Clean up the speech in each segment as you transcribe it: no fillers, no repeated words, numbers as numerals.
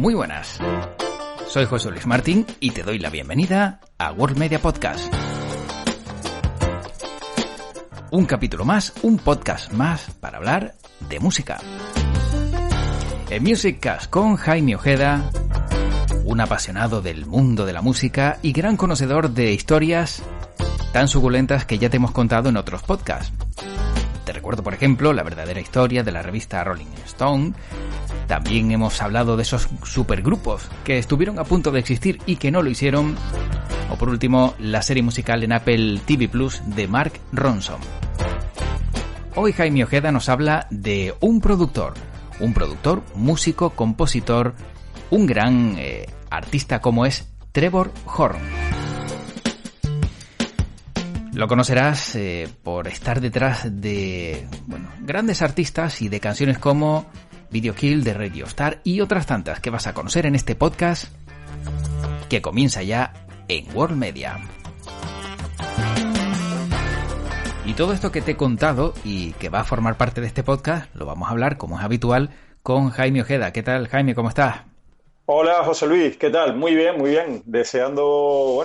Muy buenas. Soy José Luis Martín y te doy la bienvenida a World Media Podcast. Un capítulo más, un podcast más para hablar de música. El Music Cast con Jaime Ojeda, un apasionado del mundo de la música y gran conocedor de historias tan suculentas que ya te hemos contado en otros podcasts. Te recuerdo, por ejemplo, la verdadera historia de la revista Rolling Stone. También hemos hablado de esos supergrupos que estuvieron a punto de existir y que no lo hicieron. O por último, la serie musical en Apple TV Plus de Mark Ronson. Hoy Jaime Ojeda nos habla de un productor, músico, compositor, un gran artista como es Trevor Horn. Lo conocerás por estar detrás de grandes artistas y de canciones como Video Kill de Radio Star y otras tantas que vas a conocer en este podcast que comienza ya en World Media. Y todo esto que te he contado y que va a formar parte de este podcast lo vamos a hablar, como es habitual, con Jaime Ojeda. ¿Qué tal, Jaime? ¿Cómo estás? Hola, José Luis. ¿Qué tal? Muy bien, muy bien. Deseando,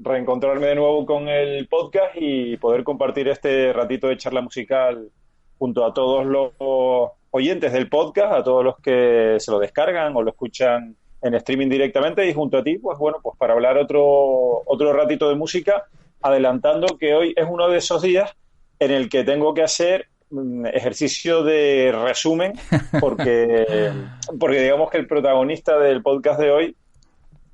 reencontrarme de nuevo con el podcast y poder compartir este ratito de charla musical junto a todos los oyentes del podcast, a todos los que se lo descargan o lo escuchan en streaming directamente, y junto a ti, pues para hablar otro ratito de música, adelantando que hoy es uno de esos días en el que tengo que hacer ejercicio de resumen porque digamos que el protagonista del podcast de hoy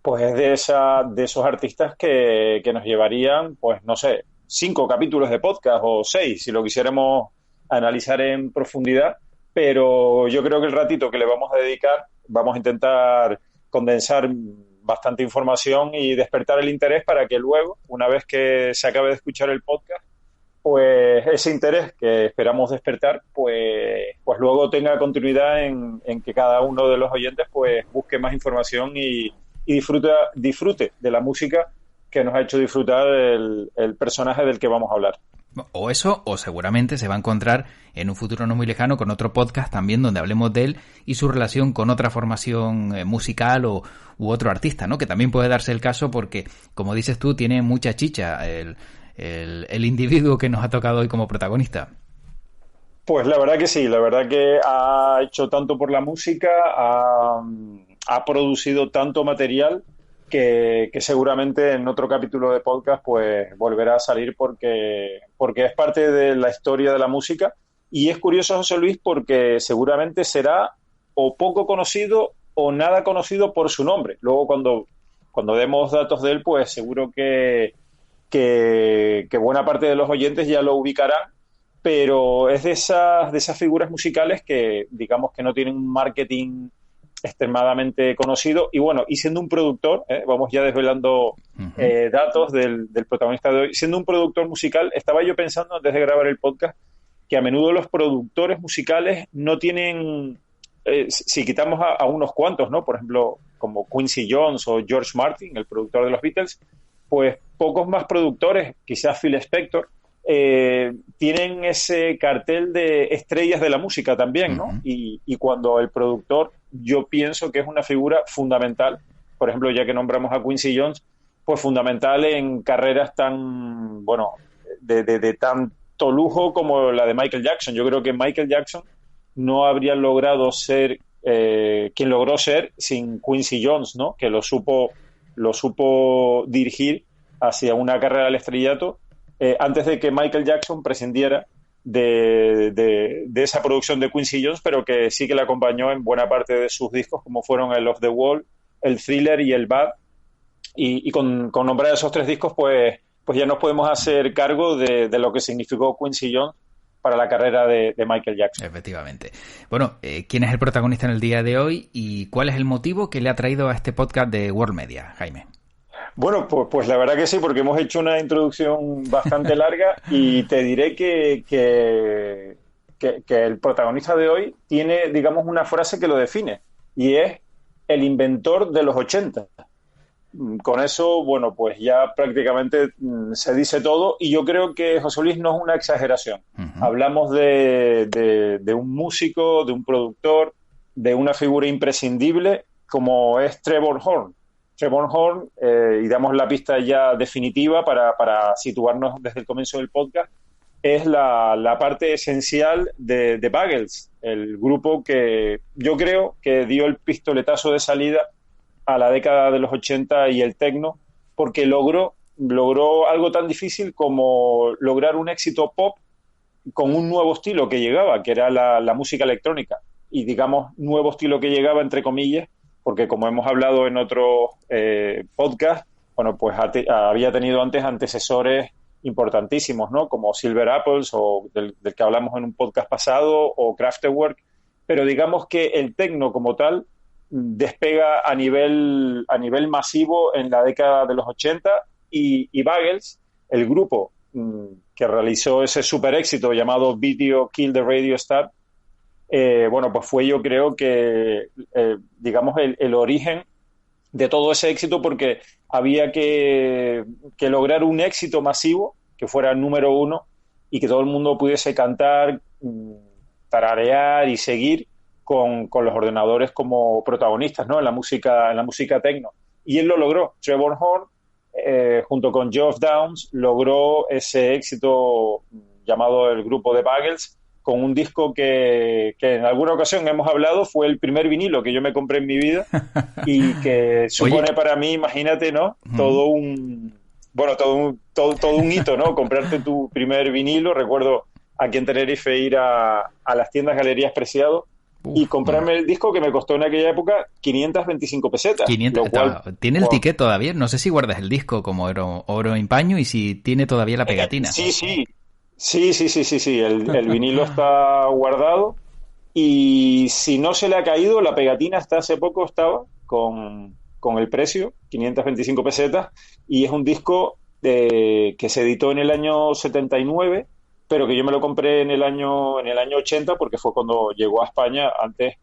pues es de esos artistas que nos llevarían, 5 capítulos de podcast o 6 si lo quisiéramos analizar en profundidad, pero yo creo que el ratito que le vamos a dedicar vamos a intentar condensar bastante información y despertar el interés para que luego, una vez que se acabe de escuchar el podcast, pues ese interés que esperamos despertar, pues luego tenga continuidad en que cada uno de los oyentes pues busque más información y disfrute de la música que nos ha hecho disfrutar el personaje del que vamos a hablar. O eso, o seguramente se va a encontrar en un futuro no muy lejano con otro podcast también donde hablemos de él y su relación con otra formación musical u otro artista, ¿no? Que también puede darse el caso porque, como dices tú, tiene mucha chicha el individuo que nos ha tocado hoy como protagonista. Pues la verdad que sí, la verdad que ha hecho tanto por la música, ha producido tanto material que seguramente en otro capítulo de podcast pues volverá a salir porque es parte de la historia de la música. Y es curioso, José Luis, porque seguramente será o poco conocido o nada conocido por su nombre. Luego cuando demos datos de él, pues seguro que buena parte de los oyentes ya lo ubicarán, pero es de esas figuras musicales que digamos que no tienen un marketing extremadamente conocido y siendo un productor, vamos ya desvelando datos del protagonista de hoy, siendo un productor musical, estaba yo pensando antes de grabar el podcast que a menudo los productores musicales no tienen, si quitamos a unos cuantos, ¿no? Por ejemplo, como Quincy Jones o George Martin, el productor de los Beatles, pues pocos más productores, quizás Phil Spector, tienen ese cartel de estrellas de la música también, ¿no? Y cuando el productor, yo pienso que es una figura fundamental, por ejemplo, ya que nombramos a Quincy Jones, pues fundamental en carreras tan, de tanto lujo como la de Michael Jackson. Yo creo que Michael Jackson no habría logrado ser quien logró ser sin Quincy Jones, ¿no? Que lo supo dirigir hacia una carrera al estrellato antes de que Michael Jackson prescindiera de esa producción de Quincy Jones, pero que sí que le acompañó en buena parte de sus discos, como fueron el Off the Wall, el Thriller y el Bad. Y con nombrar esos 3 discos, pues ya nos podemos hacer cargo de lo que significó Quincy Jones para la carrera de Michael Jackson. Efectivamente. Bueno, ¿quién es el protagonista en el día de hoy y cuál es el motivo que le ha traído a este podcast de World Media, Jaime? Bueno, pues la verdad que sí, porque hemos hecho una introducción bastante larga y te diré que el protagonista de hoy tiene, digamos, una frase que lo define y es el inventor de los 80. Con eso, pues ya prácticamente se dice todo y yo creo que José Luis no es una exageración. Hablamos de un músico, de un productor, de una figura imprescindible como es Trevor Horn. Trevor Horn, y damos la pista ya definitiva para situarnos desde el comienzo del podcast, es la parte esencial de Buggles, el grupo que yo creo que dio el pistoletazo de salida a la década de los 80 y el techno, porque logró algo tan difícil como lograr un éxito pop con un nuevo estilo que llegaba, que era la música electrónica. Y digamos, nuevo estilo que llegaba, entre comillas, porque como hemos hablado en otros podcasts, bueno, pues había tenido antes antecesores importantísimos, ¿no? Como Silver Apples, o del que hablamos en un podcast pasado, o Kraftwerk, pero digamos que el techno como tal despega a nivel masivo en la década de los 80 y Buggles, el grupo que realizó ese super éxito llamado Video Kill the Radio Star, bueno, pues fue, yo creo que, digamos, el origen de todo ese éxito, porque había que lograr un éxito masivo que fuera el número uno y que todo el mundo pudiese cantar, tararear y seguir con los ordenadores como protagonistas, ¿no? En la música techno. Y él lo logró. Trevor Horn, junto con Geoff Downes, logró ese éxito llamado el grupo de Buggles, con un disco que en alguna ocasión hemos hablado, fue el primer vinilo que yo me compré en mi vida y que supone para mí, imagínate, ¿no? Todo un hito, ¿no? Comprarte tu primer vinilo. Recuerdo aquí en Tenerife ir a las tiendas Galerías Preciado y comprarme el disco, que me costó en aquella época 525 pesetas. 500, lo cual, ¿tiene el ticket todavía? No sé si guardas el disco como oro en paño y si tiene todavía la pegatina. Sí. El vinilo está guardado y si no se le ha caído, la pegatina hasta hace poco estaba con el precio, 525 pesetas, y es un disco que se editó en el año 79, pero que yo me lo compré en el año 80, porque fue cuando llegó a España. Antes,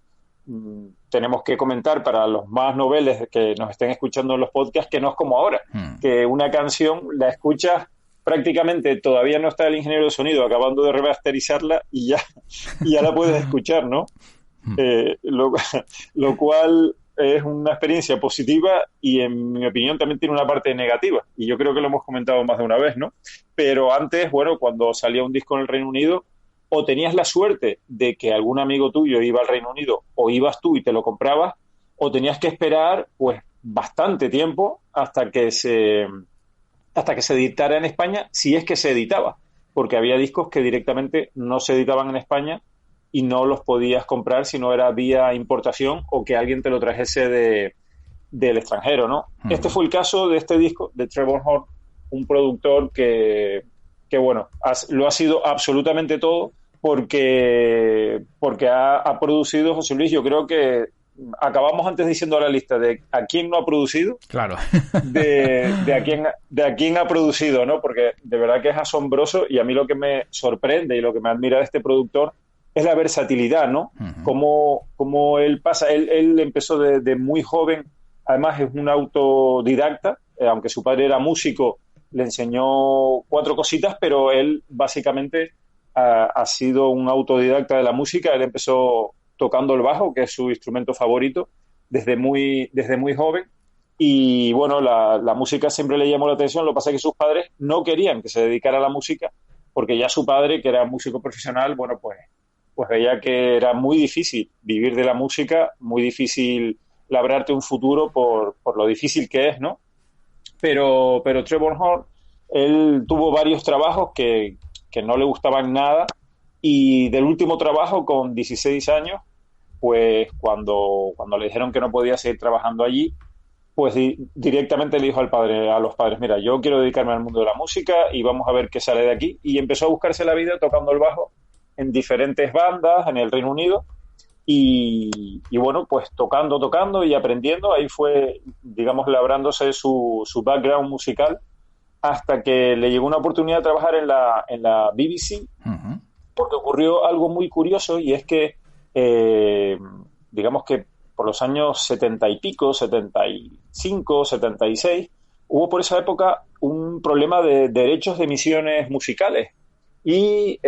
tenemos que comentar para los más noveles que nos estén escuchando en los podcasts, que no es como ahora, que una canción la escuchas prácticamente, todavía no está el ingeniero de sonido acabando de remasterizarla y ya la puedes escuchar, ¿no? Lo cual es una experiencia positiva y, en mi opinión, también tiene una parte negativa, y yo creo que lo hemos comentado más de una vez, ¿no? Pero antes, bueno, cuando salía un disco en el Reino Unido, o tenías la suerte de que algún amigo tuyo iba al Reino Unido, o ibas tú y te lo comprabas, o tenías que esperar pues bastante tiempo hasta que se editara en España, si es que se editaba, porque había discos que directamente no se editaban en España y no los podías comprar si no era vía importación o que alguien te lo trajese del extranjero, ¿no? Este fue el caso de este disco de Trevor Horn, un productor que bueno, lo ha sido absolutamente todo, porque ha producido, José Luis, yo creo que acabamos antes diciendo la lista de a quién no ha producido, claro, de a quién ha producido, ¿no? Porque de verdad que es asombroso, y a mí lo que me sorprende y lo que me admira de este productor es la versatilidad, ¿no? Cómo él pasa, él empezó de muy joven, además es un autodidacta, aunque su padre era músico, le enseñó 4 cositas, pero él básicamente ha sido un autodidacta de la música. Él empezó tocando el bajo, que es su instrumento favorito, desde muy joven. Y bueno, la música siempre le llamó la atención. Lo que pasa es que sus padres no querían que se dedicara a la música, porque ya su padre, que era músico profesional, bueno, pues veía que era muy difícil vivir de la música, muy difícil labrarte un futuro por lo difícil que es, ¿no? Pero Trevor Horn, él tuvo varios trabajos que no le gustaban nada, y del último trabajo, con 16 años, pues cuando le dijeron que no podía seguir trabajando allí, pues directamente le dijo a los padres, mira, yo quiero dedicarme al mundo de la música y vamos a ver qué sale de aquí. Y empezó a buscarse la vida tocando el bajo en diferentes bandas en el Reino Unido, y bueno, pues tocando y aprendiendo. Ahí fue, digamos, labrándose su background musical, hasta que le llegó una oportunidad de trabajar en la BBC, porque ocurrió algo muy curioso, y es que digamos que por los años 70 y pico, 75, 76, hubo por esa época un problema de derechos de emisiones musicales, y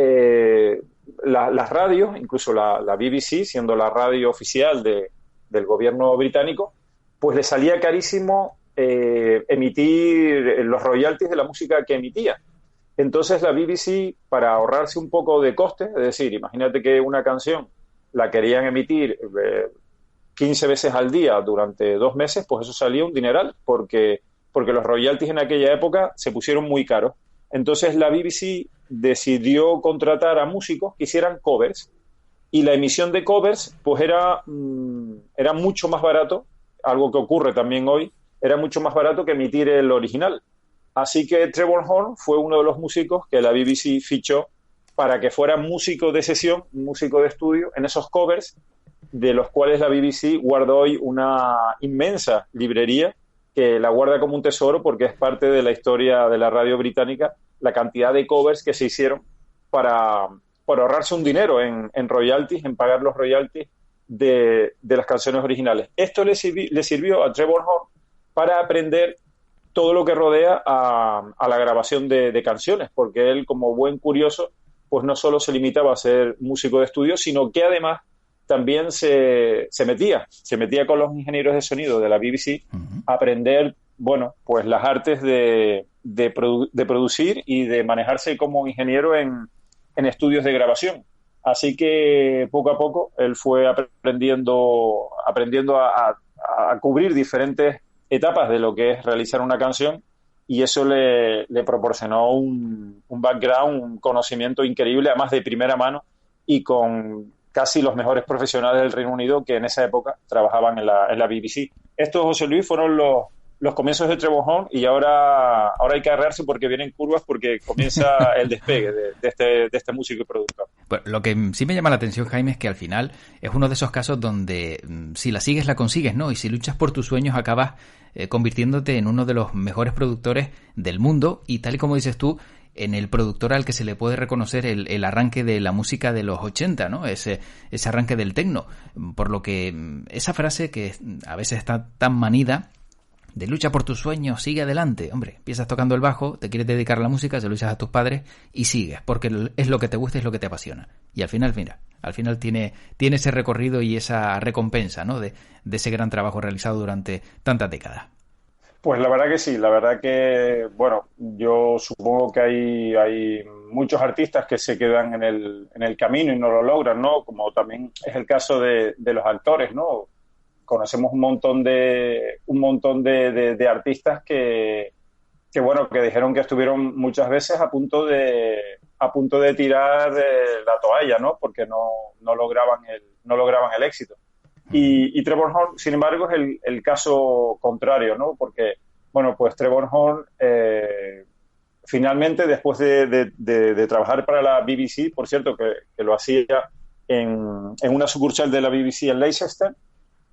las radios, incluso la BBC, siendo la radio oficial del gobierno británico, pues le salía carísimo emitir los royalties de la música que emitía. Entonces la BBC, para ahorrarse un poco de coste, es decir, imagínate que una canción la querían emitir 15 veces al día durante 2 meses, pues eso salía un dineral, porque los royalties en aquella época se pusieron muy caros. Entonces la BBC decidió contratar a músicos que hicieran covers, y la emisión de covers pues era mucho más barato, algo que ocurre también hoy, era mucho más barato que emitir el original. Así que Trevor Horn fue uno de los músicos que la BBC fichó para que fuera músico de sesión, músico de estudio en esos covers, de los cuales la BBC guarda hoy una inmensa librería, que la guarda como un tesoro porque es parte de la historia de la radio británica, la cantidad de covers que se hicieron para ahorrarse un dinero en royalties, en pagar los royalties de las canciones originales. Esto le sirvió a Trevor Horn para aprender todo lo que rodea a la grabación de canciones, porque él, como buen curioso, pues no solo se limitaba a ser músico de estudio, sino que además también se metía con los ingenieros de sonido de la BBC a aprender, bueno, pues las artes de producir y de manejarse como ingeniero en estudios de grabación. Así que poco a poco él fue aprendiendo a cubrir diferentes etapas de lo que es realizar una canción, y eso le proporcionó un background, un conocimiento increíble, además de primera mano y con casi los mejores profesionales del Reino Unido que en esa época trabajaban en la BBC. Estos, José Luis, fueron los comienzos de Trevor Horn, y ahora hay que agarrarse porque vienen curvas, porque comienza el despegue de este músico y productor. Bueno, lo que sí me llama la atención, Jaime, es que al final es uno de esos casos donde si la sigues, la consigues, ¿no? Y si luchas por tus sueños, acabas convirtiéndote en uno de los mejores productores del mundo, y tal y como dices tú, en el productor al que se le puede reconocer el arranque de la música de los 80, ¿no? Ese arranque del techno. Por lo que esa frase que a veces está tan manida, de lucha por tus sueños, sigue adelante. Hombre, empiezas tocando el bajo, te quieres dedicar a la música, se lo dices a tus padres y sigues, porque es lo que te gusta, es lo que te apasiona. Y al final, mira, tiene ese recorrido y esa recompensa, ¿no? De ese gran trabajo realizado durante tantas décadas. Pues la verdad que sí, la verdad que, bueno, yo supongo que hay muchos artistas que se quedan en el camino y no lo logran, ¿no? Como también es el caso de los actores, ¿no? Conocemos un montón de artistas que bueno, que dijeron que estuvieron muchas veces a punto de tirar la toalla, ¿no? Porque no lograban el éxito. Y Trevor Horn, sin embargo, es el caso contrario, ¿no? Porque, bueno, pues Trevor Horn finalmente, después de trabajar para la BBC, por cierto, que lo hacía en una sucursal de la BBC en Leicester.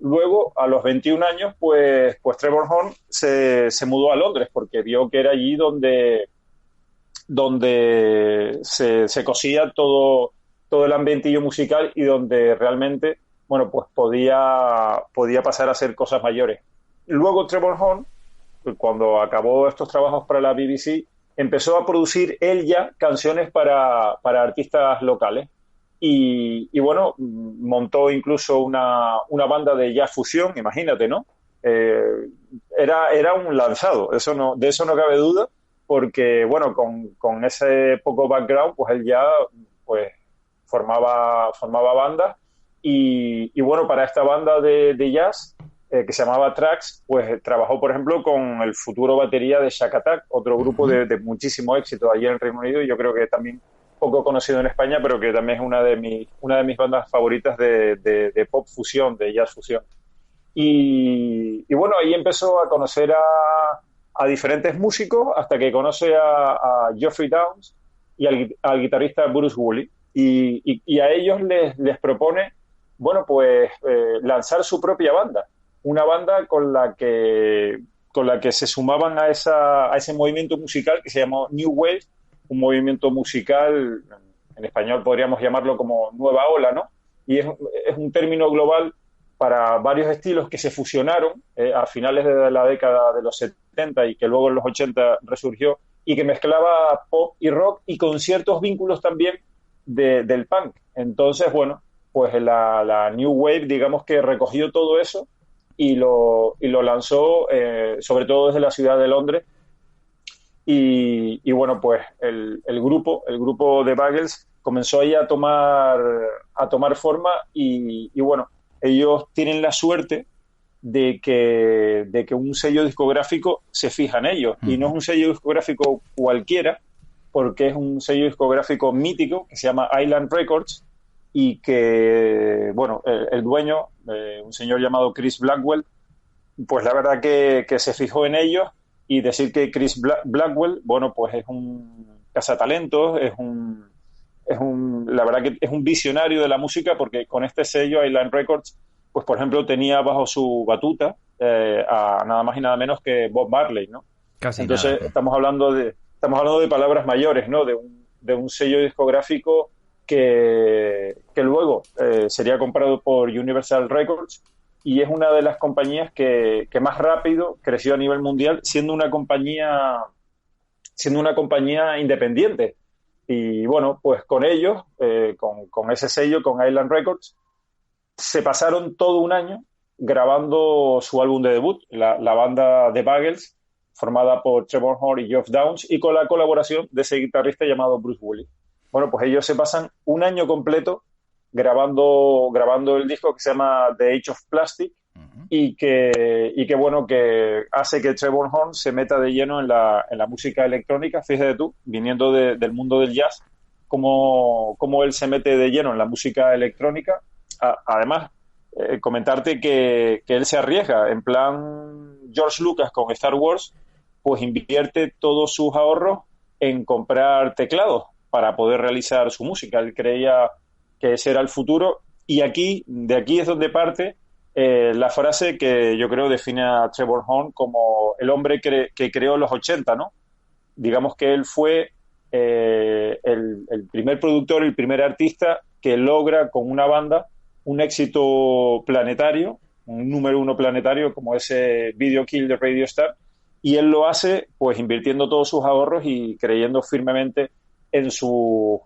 Luego, a los 21 años, pues Trevor Horn se mudó a Londres, porque vio que era allí donde se cosía todo el ambientillo musical, y donde realmente, bueno, pues podía pasar a hacer cosas mayores. Luego Trevor Horn, cuando acabó estos trabajos para la BBC, empezó a producir él ya canciones para artistas locales. Y bueno, montó incluso una banda de jazz fusión, imagínate, ¿no? Era un lanzado, de eso no cabe duda, porque bueno, con ese poco background, pues él ya pues formaba bandas, y bueno, para esta banda de jazz que se llamaba Trax, pues trabajó, por ejemplo, con el futuro batería de Shack Attack, otro grupo de muchísimo éxito allí en el Reino Unido, y yo creo que también poco conocido en España, pero que también es una de mis bandas favoritas de pop fusión, de jazz fusión. Y bueno, ahí empezó a conocer a diferentes músicos, hasta que conoce a Geoffrey Downes y al guitarrista Bruce Woolley, y a ellos les propone, bueno, pues lanzar su propia banda, una banda con la que se sumaban a ese movimiento musical que se llamó New Wave, un movimiento musical, en español podríamos llamarlo como nueva ola, ¿no? Y es un término global para varios estilos que se fusionaron a finales de la década de los 70, y que luego en los 80 resurgió, y que mezclaba pop y rock, y con ciertos vínculos también del punk. Entonces, bueno, pues la New Wave, digamos que recogió todo eso y lo lanzó, sobre todo desde la ciudad de Londres. Y bueno, pues el grupo de Buggles comenzó ahí a tomar forma y bueno, ellos tienen la suerte de que un sello discográfico se fija en ellos. Y no es un sello discográfico cualquiera, porque es un sello discográfico mítico que se llama Island Records y que, bueno, el dueño, un señor llamado Chris Blackwell, pues la verdad que se fijó en ellos. Y decir que Chris Blackwell, bueno, pues es un cazatalentos, la verdad que es un visionario de la música, porque con este sello, Island Records, pues por ejemplo tenía bajo su batuta a nada más y nada menos que Bob Marley, ¿no? Casi Entonces nada. estamos hablando de palabras mayores, ¿no? De un sello discográfico que luego sería comprado por Universal Records, y es una de las compañías que más rápido creció a nivel mundial, siendo una compañía independiente. Y bueno, pues con ellos, con ese sello, con Island Records, se pasaron todo un año grabando su álbum de debut, la banda The Buggles, formada por Trevor Horn y Geoff Downes, y con la colaboración de ese guitarrista llamado Bruce Woolley. Bueno, pues ellos se pasan un año completo grabando el disco, que se llama The Age of Plastic, y que bueno, que hace que Trevor Horn se meta de lleno en la música electrónica. Fíjate tú, viniendo del mundo del jazz, cómo él se mete de lleno en la música electrónica. Además, comentarte que él se arriesga, en plan George Lucas con Star Wars, pues invierte todos sus ahorros en comprar teclados para poder realizar su música. Él creía que ese era el futuro, y de aquí es donde parte la frase que yo creo define a Trevor Horn como el hombre que creó los 80, ¿no? Digamos que él fue el primer productor, el primer artista que logra con una banda un éxito planetario, un número uno planetario, como ese Video Kill de Radio Star, y él lo hace pues invirtiendo todos sus ahorros y creyendo firmemente en sus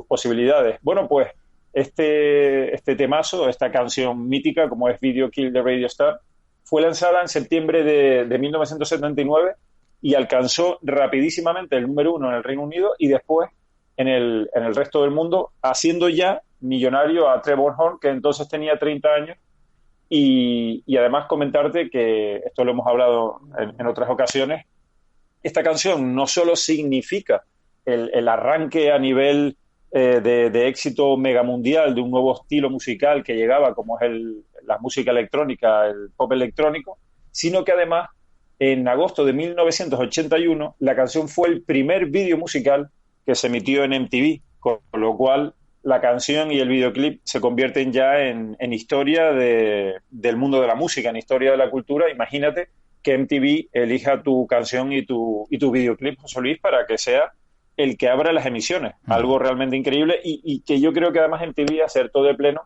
posibilidades. Bueno, pues este temazo, esta canción mítica como es Video Kill de Radio Star, fue lanzada en septiembre de 1979 y alcanzó rapidísimamente el número uno en el Reino Unido y después en el resto del mundo, haciendo ya millonario a Trevor Horn, que entonces tenía 30 años. Y además comentarte que, esto lo hemos hablado en otras ocasiones, esta canción no solo significa el arranque a nivel de éxito megamundial de un nuevo estilo musical que llegaba, como es la música electrónica, el pop electrónico, sino que además en agosto de 1981 la canción fue el primer vídeo musical que se emitió en MTV, con lo cual la canción y el videoclip se convierten ya en historia del mundo de la música, en historia de la cultura. Imagínate que MTV elija tu canción y tu videoclip, José Luis, para que sea el que abra las emisiones. Algo realmente increíble y que yo creo que además MTV acertó de pleno,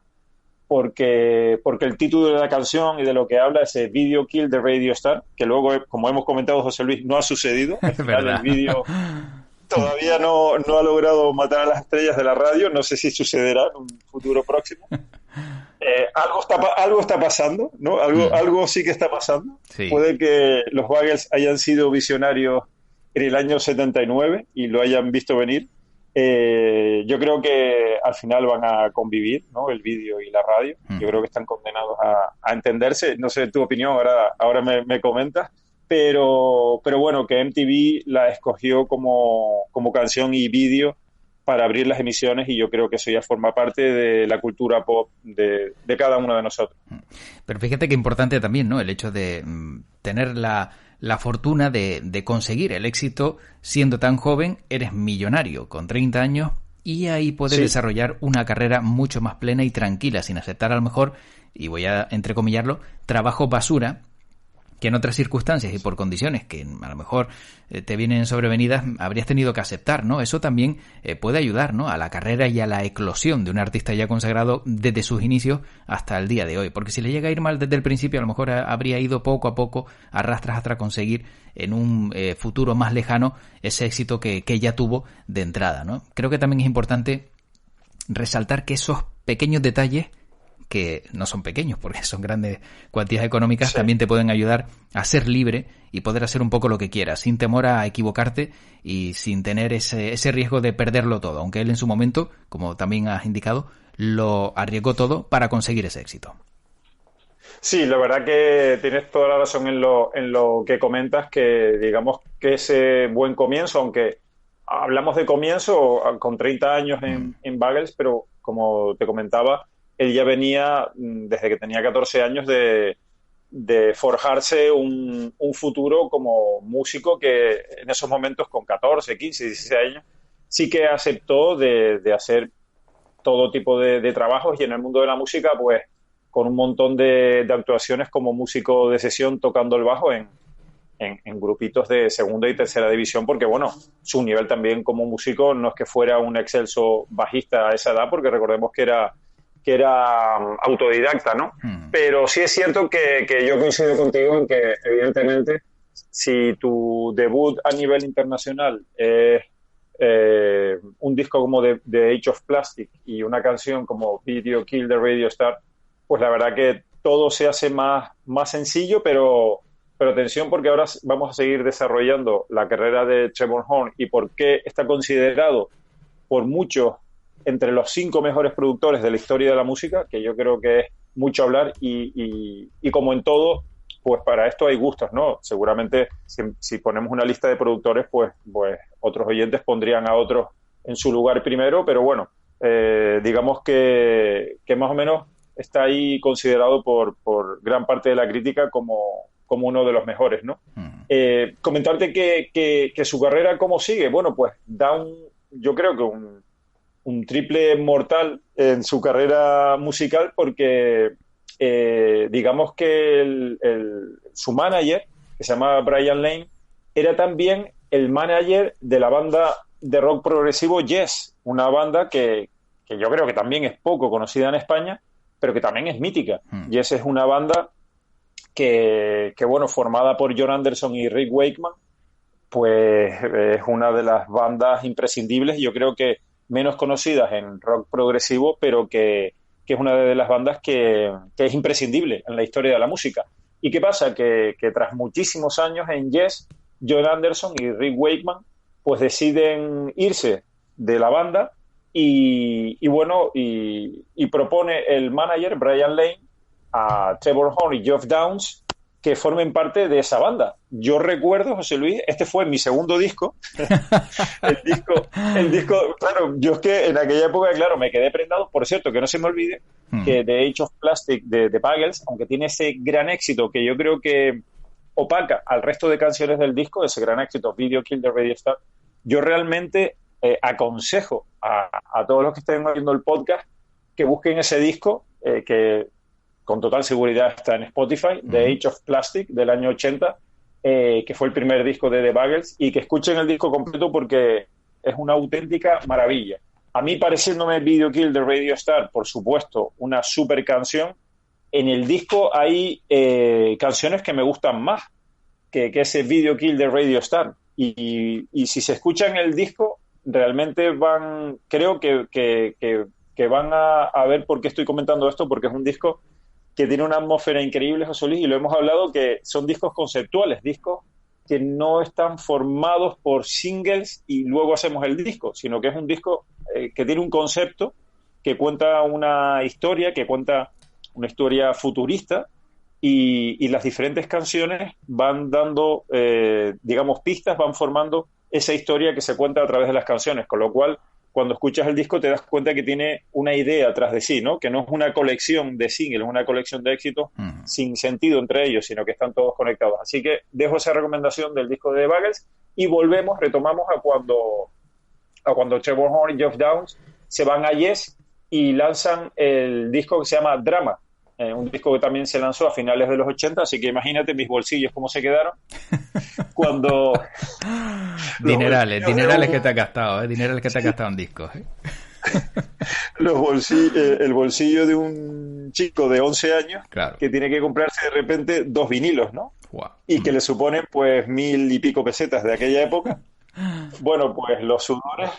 porque el título de la canción y de lo que habla, ese Video Kill de Radio Star, que luego, como hemos comentado, José Luis, no ha sucedido. Al final el vídeo todavía no ha logrado matar a las estrellas de la radio. No sé si sucederá en un futuro próximo. Algo está pasando, ¿no? Algo sí que está pasando. Sí. Puede que los Buggles hayan sido visionarios en el año 79 y lo hayan visto venir. Yo creo que al final van a convivir, ¿no? El vídeo y la radio. Yo creo que están condenados a entenderse. No sé tu opinión, ahora me comentas. Pero bueno, que MTV la escogió como canción y vídeo para abrir las emisiones, y yo creo que eso ya forma parte de la cultura pop de cada uno de nosotros. Pero fíjate que importante también, ¿no? El hecho de tener la fortuna de conseguir el éxito siendo tan joven. Eres millonario con 30 años y ahí poder desarrollar una carrera mucho más plena y tranquila, sin aceptar a lo mejor, y voy a entrecomillarlo, trabajo basura, que en otras circunstancias y por condiciones que a lo mejor te vienen sobrevenidas habrías tenido que aceptar, ¿no? Eso también puede ayudar, ¿no? A la carrera y a la eclosión de un artista ya consagrado desde sus inicios hasta el día de hoy. Porque si le llega a ir mal desde el principio, a lo mejor habría ido poco a poco, arrastras hasta conseguir en un futuro más lejano ese éxito que ya tuvo de entrada, ¿no? Creo que también es importante resaltar que esos pequeños detalles, que no son pequeños porque son grandes cuantías económicas, sí, también te pueden ayudar a ser libre y poder hacer un poco lo que quieras, sin temor a equivocarte y sin tener ese riesgo de perderlo todo, aunque él en su momento, como también has indicado, lo arriesgó todo para conseguir ese éxito. Sí, la verdad que tienes toda la razón en lo que comentas, que digamos que ese buen comienzo, aunque hablamos de comienzo con 30 años en Buggles, pero como te comentaba, él ya venía desde que tenía 14 años de forjarse un futuro como músico que en esos momentos con 14, 15, 16 años sí que aceptó de hacer todo tipo de trabajos y en el mundo de la música pues con un montón de actuaciones como músico de sesión tocando el bajo en grupitos de segunda y tercera división, porque bueno, su nivel también como músico no es que fuera un excelso bajista a esa edad, porque recordemos que era autodidacta, ¿no? Pero sí es cierto que yo coincido contigo en que evidentemente si tu debut a nivel internacional es un disco como de Age of Plastic y una canción como Video Kill the Radio Star, pues la verdad que todo se hace más sencillo, pero atención porque ahora vamos a seguir desarrollando la carrera de Trevor Horn y por qué está considerado por muchos entre los 5 mejores productores de la historia de la música, que yo creo que es mucho hablar y como en todo, pues para esto hay gustos, ¿no? Seguramente si ponemos una lista de productores, pues otros oyentes pondrían a otros en su lugar primero, pero bueno, digamos que más o menos está ahí considerado por gran parte de la crítica como uno de los mejores, ¿no? Comentarte que su carrera cómo sigue, bueno, pues yo creo que un triple mortal en su carrera musical porque digamos que su manager, que se llama Brian Lane, era también el manager de la banda de rock progresivo Yes, una banda que yo creo que también es poco conocida en España, pero que también es mítica. Yes es una banda que bueno, formada por Jon Anderson y Rick Wakeman, pues es una de las bandas imprescindibles, yo creo que menos conocidas en rock progresivo, pero que es una de las bandas que es imprescindible en la historia de la música. ¿Y qué pasa? Que tras muchísimos años en Yes, Jon Anderson y Rick Wakeman pues deciden irse de la banda y propone el manager Brian Lane a Trevor Horn y Geoff Downes que formen parte de esa banda. Yo recuerdo, José Luis, este fue mi segundo disco. el disco, claro, yo es que en aquella época, claro, me quedé prendado. Por cierto, que no se me olvide que The Age of Plastic de Buggles, aunque tiene ese gran éxito que yo creo que opaca al resto de canciones del disco, ese gran éxito, Video Kill the Radio Star, yo realmente aconsejo a todos los que estén oyendo el podcast que busquen ese disco, que con total seguridad está en Spotify, The Age of Plastic, del año 80, que fue el primer disco de The Buggles, y que escuchen el disco completo porque es una auténtica maravilla. A mí, pareciéndome Video Kill the Radio Star, por supuesto, una super canción, en el disco hay canciones que me gustan más que ese Video Kill the Radio Star. Y si se escuchan el disco, realmente creo que van a ver por qué estoy comentando esto, porque es un disco que tiene una atmósfera increíble, José Luis, y lo hemos hablado, que son discos conceptuales, discos que no están formados por singles y luego hacemos el disco, sino que es un disco que tiene un concepto, que cuenta una historia, futurista, y las diferentes canciones van dando, digamos, pistas, van formando esa historia que se cuenta a través de las canciones, con lo cual cuando escuchas el disco te das cuenta que tiene una idea tras de sí, ¿no? Que no es una colección de singles, una colección de éxitos sin sentido entre ellos, sino que están todos conectados. Así que dejo esa recomendación del disco de Buggles y retomamos a cuando Trevor Horn y Geoff Downes se van a Yes y lanzan el disco que se llama Drama, un disco que también se lanzó a finales de los 80, así que imagínate mis bolsillos cómo se quedaron cuando... dinerales que te has gastado, dinerales que te has gastado en discos. El bolsillo de un chico de 11 años, claro, que tiene que comprarse de repente 2 vinilos, ¿no? Wow. Y que le suponen pues 1,000 y pico pesetas de aquella época. Bueno, pues los sudores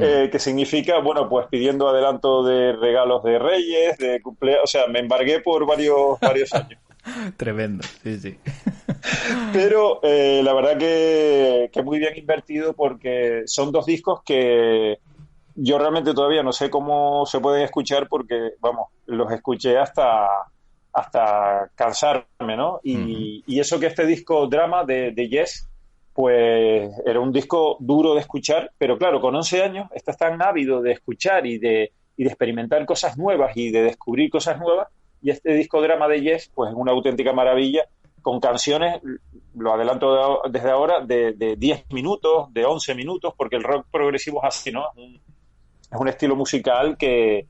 que significa, bueno, pues pidiendo adelanto de regalos de Reyes, de cumpleaños, o sea, me embargué por varios años. Tremendo, sí, sí. Pero la verdad que muy bien invertido porque son dos discos que yo realmente todavía no sé cómo se pueden escuchar porque, vamos, los escuché hasta cansarme, ¿no? Y eso que este disco Drama de Yes, pues era un disco duro de escuchar, pero claro, con 11 años estás tan ávido de escuchar y de experimentar cosas nuevas y de descubrir cosas nuevas, y este disco Drama de Yes, pues es una auténtica maravilla, con canciones, lo adelanto desde ahora, de 10 minutos, de 11 minutos, porque el rock progresivo es así, ¿no? Es un estilo musical que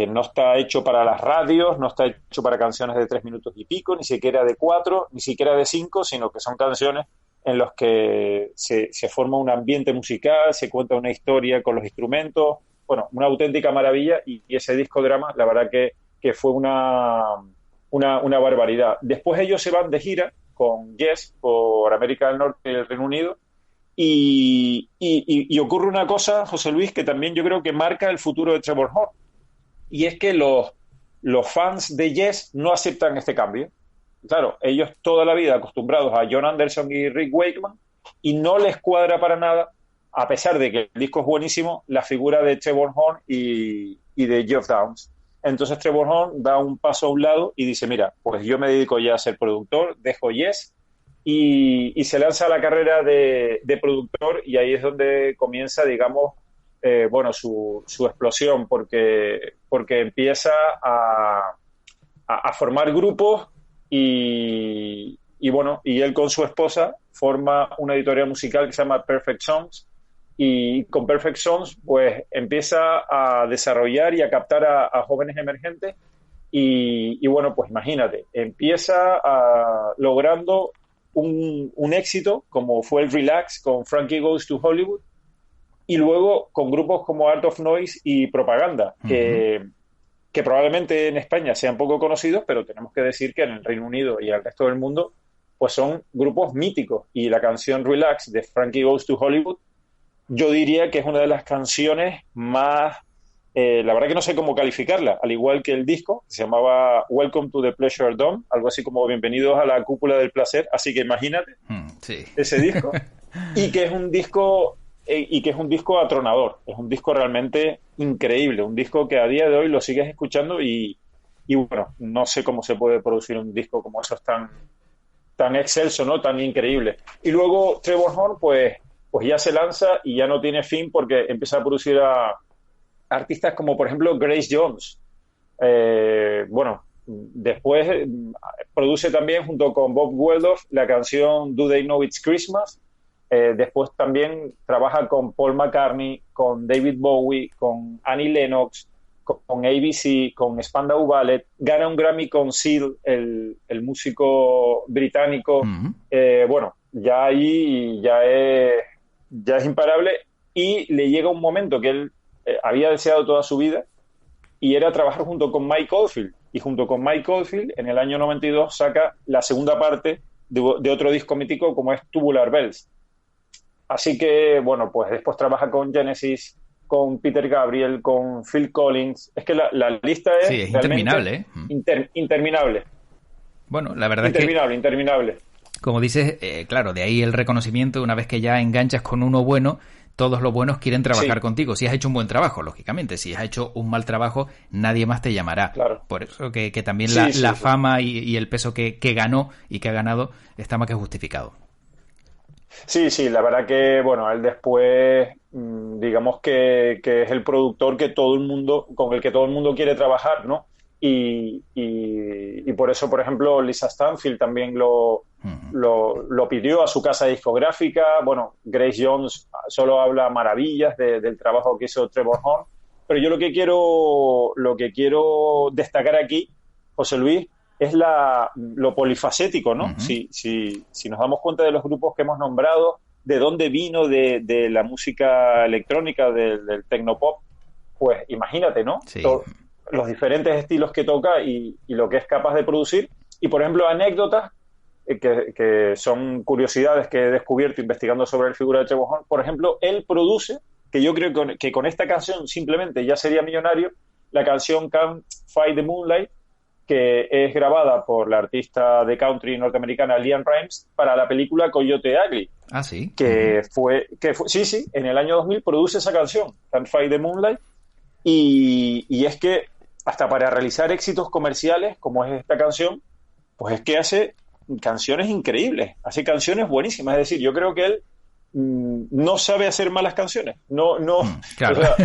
no está hecho para las radios, no está hecho para canciones de 3 minutos y pico, ni siquiera de 4, ni siquiera de 5, sino que son canciones en las que se forma un ambiente musical, se cuenta una historia con los instrumentos, bueno, una auténtica maravilla, y ese disco Drama, la verdad que fue una barbaridad. Después ellos se van de gira con Yes por América del Norte y el Reino Unido, y ocurre una cosa, José Luis, que también yo creo que marca el futuro de Trevor Horn, y es que los fans de Yes no aceptan este cambio. Claro, ellos toda la vida acostumbrados a John Anderson y Rick Wakeman, y no les cuadra para nada, a pesar de que el disco es buenísimo, la figura de Trevor Horn y de Geoff Downes. Entonces Trevor Horn da un paso a un lado y dice, mira, pues yo me dedico ya a ser productor, dejo Yes, y se lanza a la carrera de productor, y ahí es donde comienza, digamos, bueno, su explosión, porque empieza a formar grupos, y bueno, y él con su esposa forma una editorial musical que se llama Perfect Songs, y con Perfect Songs pues empieza a desarrollar y a captar a jóvenes emergentes, y bueno, pues imagínate, empieza logrando un éxito como fue el Relax con Frankie Goes to Hollywood, y luego con grupos como Art of Noise y Propaganda, que probablemente en España sean poco conocidos, pero tenemos que decir que en el Reino Unido y el resto del mundo pues son grupos míticos, y la canción Relax de Frankie Goes to Hollywood yo diría que es una de las canciones más, la verdad que no sé cómo calificarla, al igual que el disco, se llamaba Welcome to the Pleasure Dome, algo así como Bienvenidos a la Cúpula del Placer, así que imagínate sí. ese disco, y que es un disco atronador, es un disco realmente increíble, un disco que a día de hoy lo sigues escuchando, y bueno, no sé cómo se puede producir un disco como esos tan excelso, ¿no? Tan increíble. Y luego Trevor Horn, pues ya se lanza y ya no tiene fin, porque empieza a producir a artistas como, por ejemplo, Grace Jones. Bueno, después produce también, junto con Bob Geldof, la canción Do They Know It's Christmas. Después también trabaja con Paul McCartney, con David Bowie, con Annie Lennox, con ABC, con Spandau Ballet. Gana un Grammy con Seal, el músico británico. Bueno, ya ahí ya es imparable, y le llega un momento que él había deseado toda su vida, y era trabajar junto con Mike Oldfield, y junto con Mike Oldfield en el año 92 saca la segunda parte de otro disco mítico como es Tubular Bells. Así que, bueno, pues después trabaja con Genesis, con Peter Gabriel, con Phil Collins. Es que la lista es, sí, es interminable, interminable. Bueno, la verdad interminable. Como dices, claro, de ahí el reconocimiento. Una vez que ya enganchas con uno bueno, todos los buenos quieren trabajar contigo. Si has hecho un buen trabajo, lógicamente. Si has hecho un mal trabajo, nadie más te llamará. Claro. Por eso que también la fama y el peso que ganó y que ha ganado está más que justificado. Sí, la verdad que, bueno, él después, digamos que es el productor con el que todo el mundo quiere trabajar, ¿no? Y por eso, por ejemplo, Lisa Stanfield también lo pidió a su casa discográfica. Bueno, Grace Jones solo habla maravillas del trabajo que hizo Trevor Horn. Pero yo lo que quiero destacar aquí, José Luis, es lo polifacético, ¿no? Si nos damos cuenta de los grupos que hemos nombrado, de dónde vino de la música electrónica, del tecnopop, pues imagínate, ¿no? Sí. Los diferentes estilos que toca y lo que es capaz de producir. Y, por ejemplo, anécdotas que son curiosidades que he descubierto investigando sobre la figura de Trevor Horn. Por ejemplo, él produce que yo creo que con esta canción simplemente ya sería millonario, la canción Can't Fight the Moonlight, que es grabada por la artista de country norteamericana LeAnn Rimes para la película Coyote Ugly. Ah, sí. Que fue, sí, en el año 2000 produce esa canción, Can't Fight the Moonlight, y es que hasta para realizar éxitos comerciales, como es esta canción, pues es que hace canciones increíbles, hace canciones buenísimas. Es decir, yo creo que él no sabe hacer malas canciones. Claro. O sea,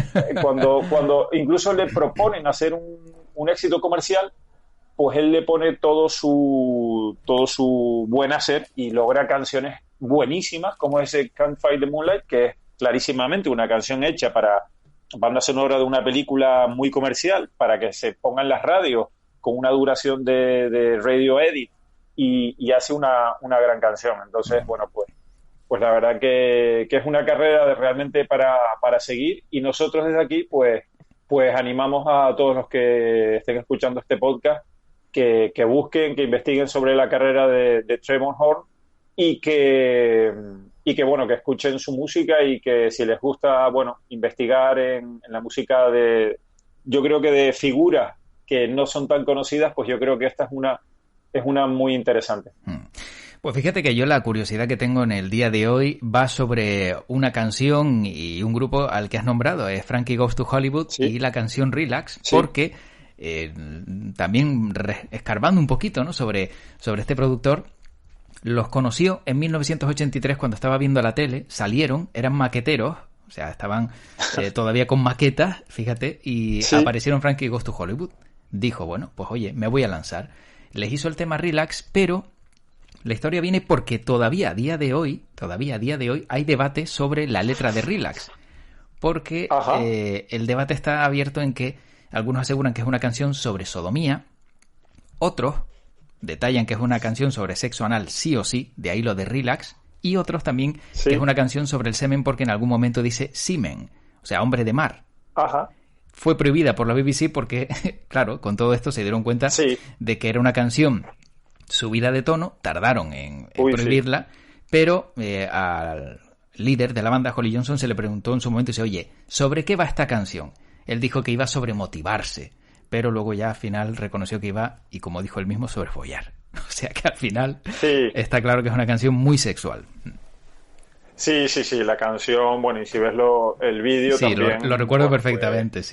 cuando incluso le proponen hacer un éxito comercial, pues él le pone todo su buen hacer y logra canciones buenísimas, como ese Can't Fight the Moonlight, que es clarísimamente una canción hecha para banda sonora de una película muy comercial, para que se ponga en las radios con una duración de radio edit, y hace una gran canción. Entonces, bueno, pues la verdad que es una carrera realmente para seguir, y nosotros desde aquí pues animamos a todos los que estén escuchando este podcast que busquen, que investiguen sobre la carrera de Trevor Horn, y que bueno, que escuchen su música, y que si les gusta, bueno, investigar en la música yo creo que de figuras que no son tan conocidas, pues yo creo que esta es una muy interesante. Pues fíjate que yo la curiosidad que tengo en el día de hoy va sobre una canción y un grupo al que has nombrado, es Frankie Goes to Hollywood, ¿sí? Y la canción Relax, ¿sí? Porque también escarbando un poquito, ¿no?, sobre este productor, los conoció en 1983 cuando estaba viendo la tele, salieron, eran maqueteros, o sea, estaban todavía con maquetas, fíjate, y ¿sí? Aparecieron Frankie Goes to Hollywood. Dijo, bueno, pues oye, me voy a lanzar. Les hizo el tema Relax, pero la historia viene porque todavía a día de hoy hay debate sobre la letra de Relax. Porque el debate está abierto en que algunos aseguran que es una canción sobre sodomía, otros detallan que es una canción sobre sexo anal sí o sí, de ahí lo de Relax, y otros también sí, que es una canción sobre el semen porque en algún momento dice seaman, o sea, hombre de mar. Ajá. Fue prohibida por la BBC porque, claro, con todo esto se dieron cuenta sí, de que era una canción subida de tono, tardaron en prohibirla, sí, pero al líder de la banda, Holly Johnson, se le preguntó en su momento y dice, oye, ¿sobre qué va esta canción? Él dijo que iba sobre motivarse, pero luego ya al final reconoció que iba, y como dijo él mismo, sobre follar. O sea que al final sí, está claro que es una canción muy sexual. Sí, la canción, bueno, y si ves el vídeo sí, también... lo recuerdo perfectamente, pues,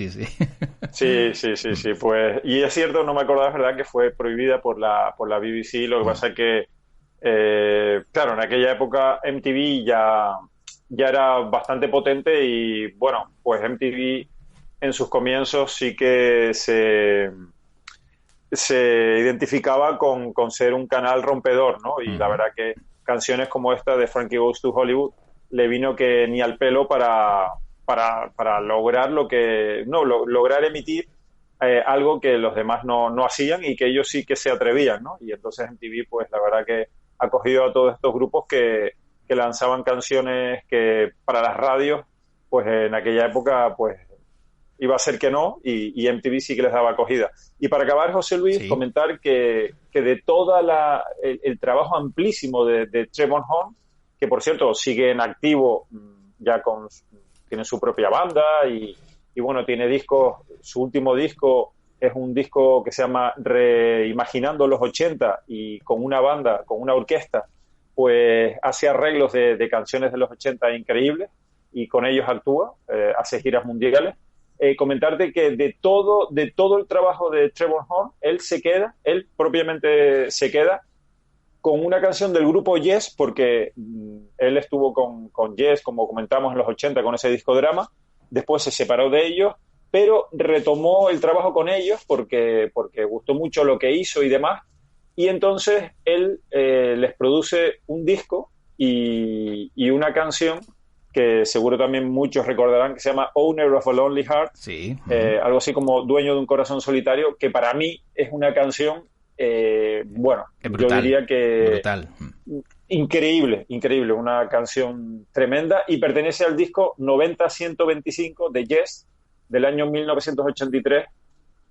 sí, pues... Y es cierto, no me acordaba, es verdad, que fue prohibida por la BBC, lo que pasa es que, claro, en aquella época MTV ya era bastante potente, y, bueno, pues MTV en sus comienzos sí que se identificaba con ser un canal rompedor, ¿no? Y la verdad que canciones como esta de Frankie Goes to Hollywood le vino que ni al pelo para lograr lograr emitir algo que los demás no hacían, y que ellos sí que se atrevían, ¿no? Y entonces MTV, pues la verdad que ha cogido a todos estos grupos que lanzaban canciones que para las radios, pues en aquella época, pues iba a ser que no, y MTV sí que les daba acogida. Y para acabar, José Luis, sí, comentar que de toda el trabajo amplísimo de Trevor Horn, que por cierto sigue en activo, ya tiene su propia banda, y bueno, tiene discos, su último disco es un disco que se llama Reimaginando los 80, y con una banda, con una orquesta, pues hace arreglos de canciones de los 80 increíbles, y con ellos actúa, hace giras mundiales. Comentarte que de todo el trabajo de Trevor Horn, él propiamente se queda con una canción del grupo Yes, porque él estuvo con Yes, como comentamos, en los 80 con ese disco Drama, después se separó de ellos, pero retomó el trabajo con ellos porque gustó mucho lo que hizo y demás, y entonces él les produce un disco y una canción que seguro también muchos recordarán, que se llama Owner of a Lonely Heart, sí, algo así como Dueño de un Corazón Solitario, que para mí es una canción, bueno, brutal, yo diría que brutal, increíble, una canción tremenda, y pertenece al disco 90-125 de Yes, del año 1983,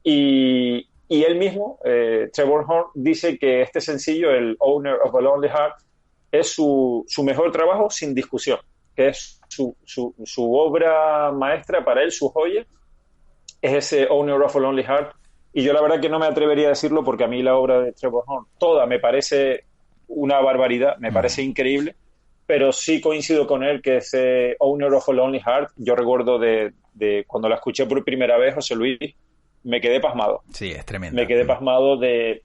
y él mismo, Trevor Horn, dice que este sencillo, el Owner of a Lonely Heart, es su mejor trabajo sin discusión. que es su obra maestra, para él, su joya, es ese Owner of a Lonely Heart. Y yo la verdad que no me atrevería a decirlo porque a mí la obra de Trevor Horn toda me parece una barbaridad, me parece increíble, pero sí coincido con él que ese Owner of a Lonely Heart, yo recuerdo de cuando la escuché por primera vez, José Luis, me quedé pasmado. Sí, es tremendo. Me quedé pasmado del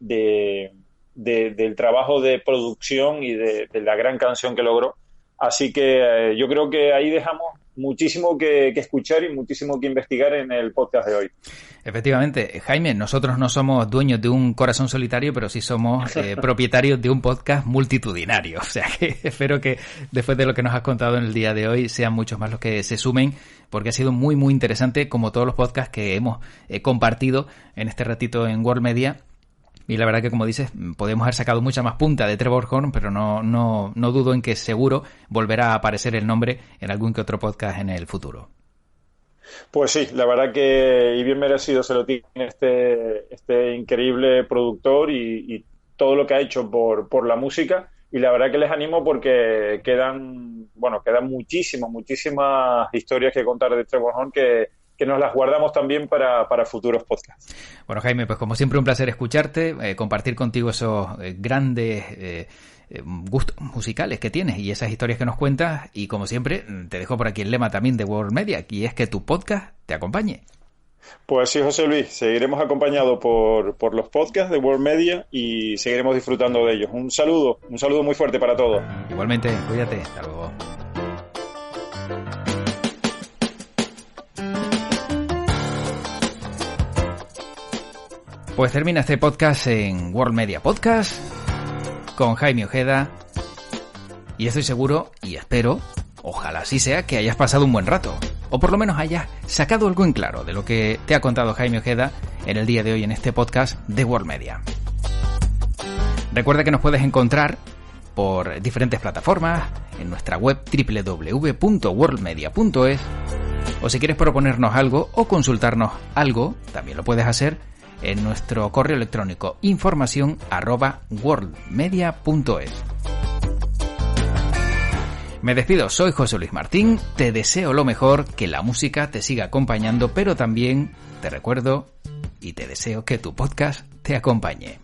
trabajo de producción y de la gran canción que logró. Así que yo creo que ahí dejamos muchísimo que escuchar y muchísimo que investigar en el podcast de hoy. Efectivamente, Jaime, nosotros no somos dueños de un corazón solitario, pero sí somos propietarios de un podcast multitudinario. O sea que espero que después de lo que nos has contado en el día de hoy sean muchos más los que se sumen, porque ha sido muy, muy interesante, como todos los podcasts que hemos compartido en este ratito en World Media. Y la verdad que, como dices, podemos haber sacado mucha más punta de Trevor Horn, pero no dudo en que seguro volverá a aparecer el nombre en algún que otro podcast en el futuro. Pues sí, la verdad que y bien merecido se lo tiene este increíble productor y todo lo que ha hecho por la música. Y la verdad que les animo porque quedan muchísimas historias que contar de Trevor Horn que nos las guardamos también para futuros podcasts. Bueno, Jaime, pues como siempre un placer escucharte, compartir contigo esos grandes gustos musicales que tienes y esas historias que nos cuentas, y como siempre te dejo por aquí el lema también de World Media, y es que tu podcast te acompañe. Pues sí, José Luis, seguiremos acompañados por los podcasts de World Media y seguiremos disfrutando de ellos. Un saludo muy fuerte para todos. Igualmente, cuídate, hasta luego. Pues termina este podcast en World Media Podcast con Jaime Ojeda, y estoy seguro y espero, ojalá así sea, que hayas pasado un buen rato, o por lo menos hayas sacado algo en claro de lo que te ha contado Jaime Ojeda en el día de hoy en este podcast de World Media. Recuerda que nos puedes encontrar por diferentes plataformas en nuestra web www.worldmedia.es, o si quieres proponernos algo o consultarnos algo, también lo puedes hacer en nuestro correo electrónico informacion@worldmedia.es. Me despido, soy José Luis Martín, te deseo lo mejor, que la música te siga acompañando, pero también te recuerdo y te deseo que tu podcast te acompañe.